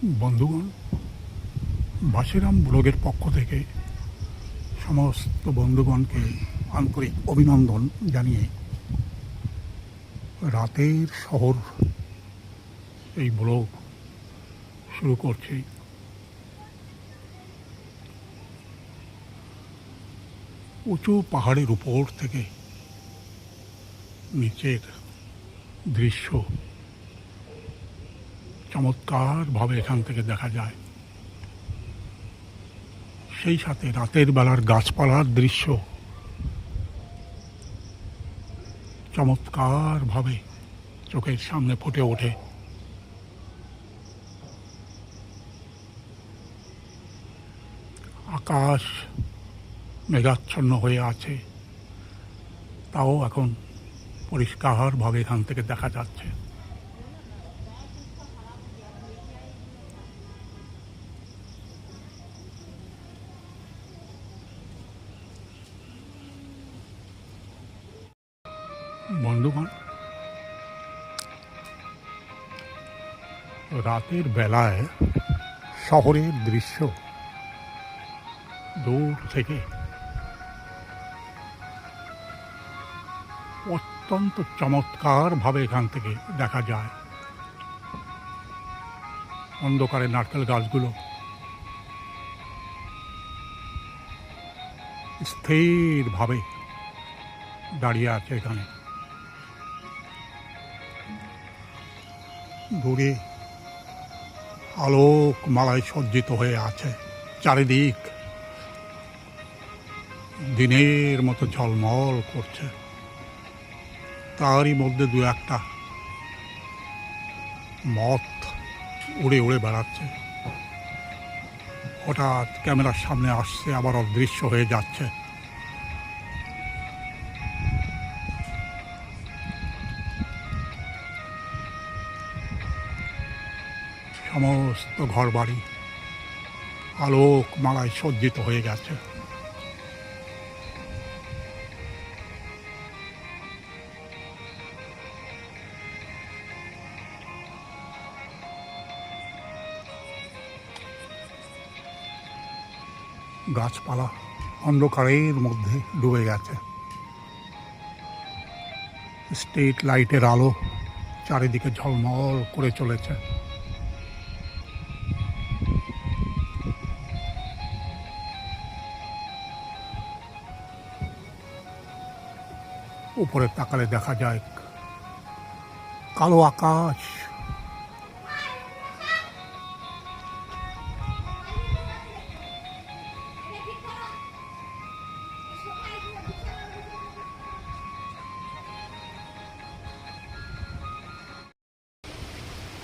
বন্ধুগণ, বাসিরাম ব্লগের পক্ষ থেকে সমস্ত বন্ধুগণকে আন্তরিক অভিনন্দন জানিয়ে রাতের শহর এই ব্লগ শুরু করছি। উঁচু পাহাড়ের উপর থেকে নিচের দৃশ্য চমৎকারভাবে এখান থেকে দেখা যায়। সেই সাথে রাতের বেলার গাছপালার দৃশ্য চমৎকারভাবে চোখের সামনে ফুটে ওঠে। আকাশ মেঘাচ্ছন্ন হয়ে আছে, তাও এখন পরিষ্কারভাবে এখান থেকে দেখা যাচ্ছে। বন্ধুগণ, রাতের বেলায় শহরের দৃশ্য দূর থেকে অত্যন্ত চমৎকারভাবে এখান থেকে দেখা যায়। অন্ধকারে নারকেল গাছগুলো স্থিরভাবে দাঁড়িয়ে আছে এখানে। দূরে আলোক মালায় সজ্জিত হয়ে আছে, চারিদিক দিনের মতো ঝলমল করছে। তারই মধ্যে দু একটা মথ উড়ে উড়ে বেড়াচ্ছে। হঠাৎ ক্যামেরার সামনে আসছে, আবার অদৃশ্য হয়ে যাচ্ছে। সমস্ত ঘরবাড়ি আলোক মালায় সজ্জিত হয়ে গেছে। গাছপালা অন্ধকারের মধ্যে ডুবে গেছে। স্ট্রিট লাইটের আলো চারিদিকে ঝলমল করে চলেছে। উপরে তাকালে দেখা যায় কালো আকাশ,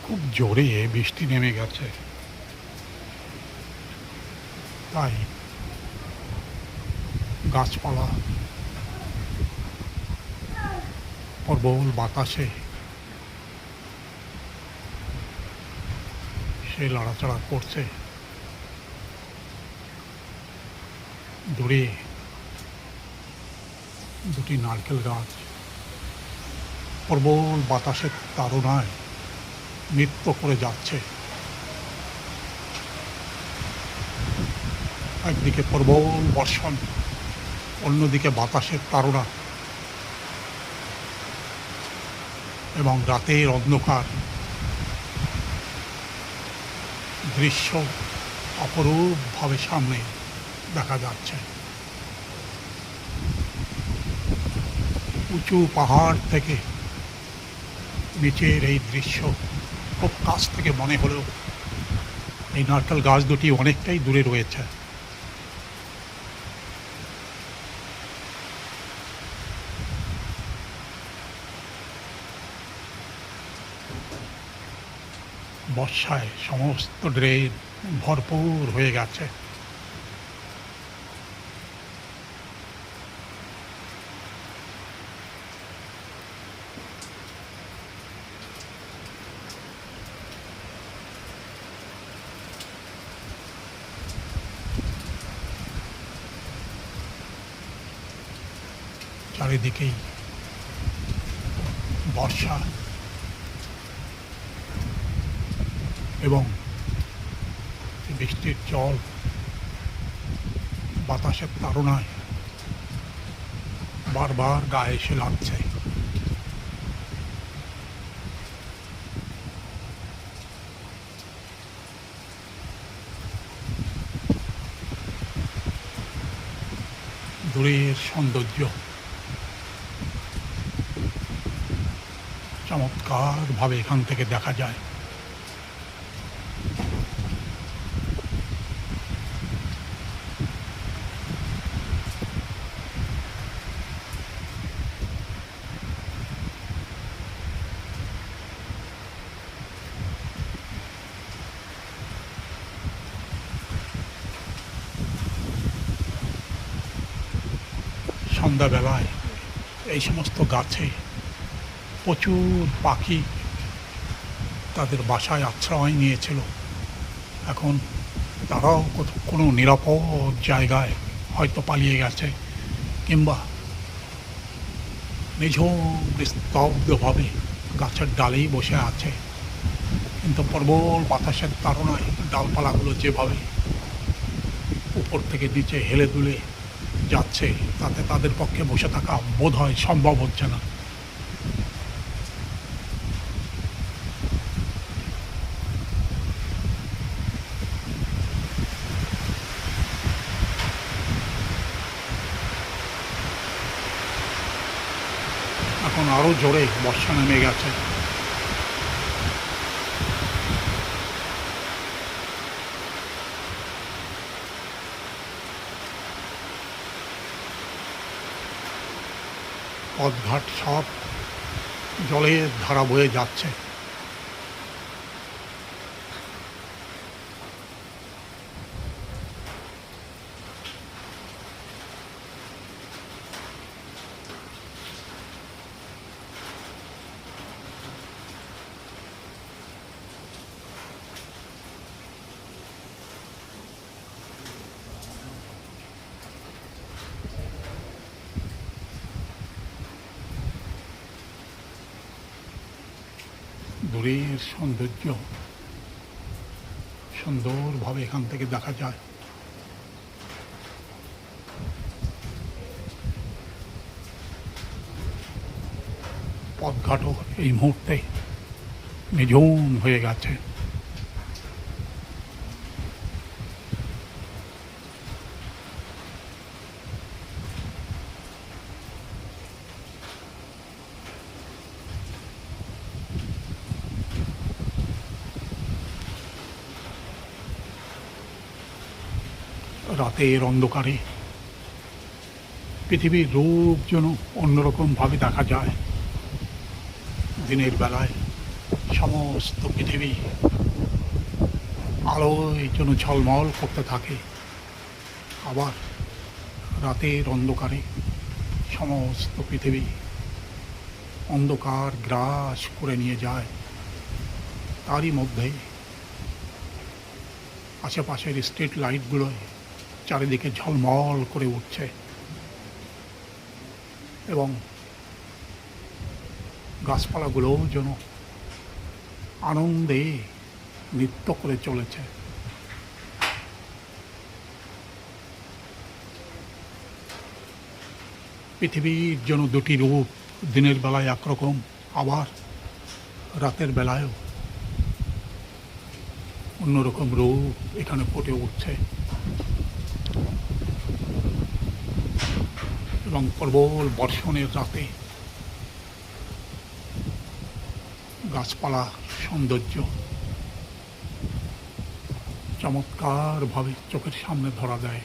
খুব জোরে বৃষ্টি নেমে গেছে। তাই গাছপালা প্রবল বাতাসে সে লড়াচড়া করছে। দূরে দুটি নারকেল গাছ প্রবল বাতাসের তাড়নায় নৃত্য করে যাচ্ছে। একদিকে প্রবল বর্ষণ, অন্যদিকে বাতাসের তাড়না এবং রাতের অন্ধকার দৃশ্য অপরূপভাবে সামনে দেখা যাচ্ছে। উঁচু পাহাড় থেকে নিচের এই দৃশ্য খুব কাছ থেকে মনে হলেও এই নারকেল গাছ দুটি অনেকটাই দূরে রয়েছে। বর্ষায় সমস্ত ড্রেন ভরপুর হয়ে গেছে। চারিদিকেই বর্ষা এবং বৃষ্টির জল বাতাসের তাড়নায় বারবার গায়ে এসে লাগছে। দূরের সৌন্দর্য চমৎকারভাবে এখান থেকে দেখা যায়। সন্ধ্যাবেলায় এই সমস্ত গাছে প্রচুর পাখি তাদের বাসায় আশ্রয় নিয়েছিল। এখন তারাও কোনো নিরাপদ জায়গায় হয়তো পালিয়ে গেছে, কিংবা নিঝুম নিস্তব্ধভাবে গাছের ডালেই বসে আছে। কিন্তু প্রবল বাতাসের তাড়নায় ডালপালাগুলো যেভাবে উপর থেকে নিচে হেলে দুলে যাচ্ছে, তাতে তাদের পক্ষে বসে থাকা বোধহয় সম্ভব হচ্ছে না। এখন আরো জোরে বর্ষা নেমে গেছে। পথঘাট সব জলের ধারা বয়ে যাচ্ছে। দূরের সৌন্দর্য সুন্দরভাবে এখান থেকে দেখা যায়। পথঘাটও এই মুহূর্তে নিঝুম হয়ে গেছে। রাতের অন্ধকারে পৃথিবীর রূপ যেন অন্যরকমভাবে দেখা যায়। দিনের বেলায় সমস্ত পৃথিবী আলোয় যেন ঝলমল করতে থাকে, আবার রাতের অন্ধকারে সমস্ত পৃথিবী অন্ধকার গ্রাস করে নিয়ে যায়। তারই মধ্যে আশেপাশের স্ট্রিট লাইটগুলোয় চারিদিকে ঝলমল করে উঠছে এবং গাছপালাগুলোও যেন আনন্দে নৃত্য করে চলেছে। পৃথিবীর যেন দুটি রূপ, দিনের বেলায় একরকম, আবার রাতের বেলায়ও অন্যরকম রূপ এখানে ফুটে উঠছে। এবং প্রবল বর্ষণের রাতে গাছপালা সৌন্দর্য চমৎকারভাবে চোখের সামনে ধরা দেয়।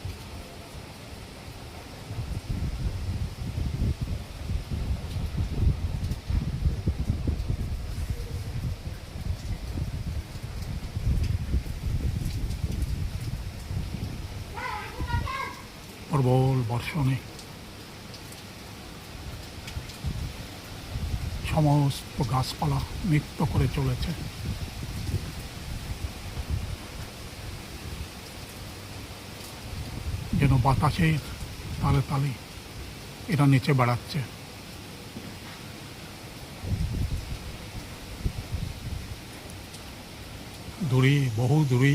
প্রবল বর্ষণে সমস্ত গাছপালা নৃত্য করে চলেছে। যেন বাতাসের তালে তালে এরা নিচে বেড়াচ্ছে। দূরে, বহু দূরে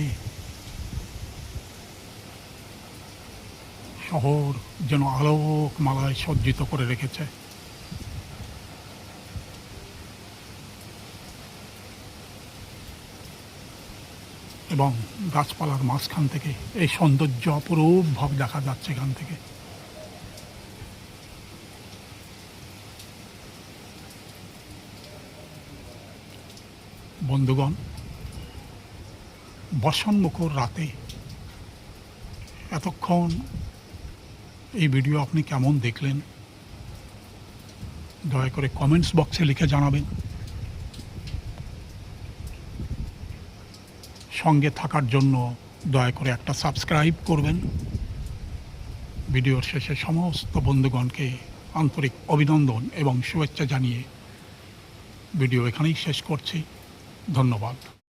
শহর যেন আলোক মালায় সজ্জিত করে রেখেছে। এবং গাছপালার মাঝখান থেকে এই সৌন্দর্য অপরূপভাবে দেখা যাচ্ছে এখান থেকে। বন্ধুগণ, বর্ষণমুখর রাতে এতক্ষণ এই ভিডিও আপনি কেমন দেখলেন দয়া করে কমেন্টস বক্সে লিখে জানাবেন। সঙ্গে থাকার জন্য দয়া করে একটা সাবস্ক্রাইব করবেন। ভিডিওর শেষে সমস্ত বন্ধুগণকে আন্তরিক অভিনন্দন এবং শুভেচ্ছা জানিয়ে ভিডিও এখানেই শেষ করছি। ধন্যবাদ।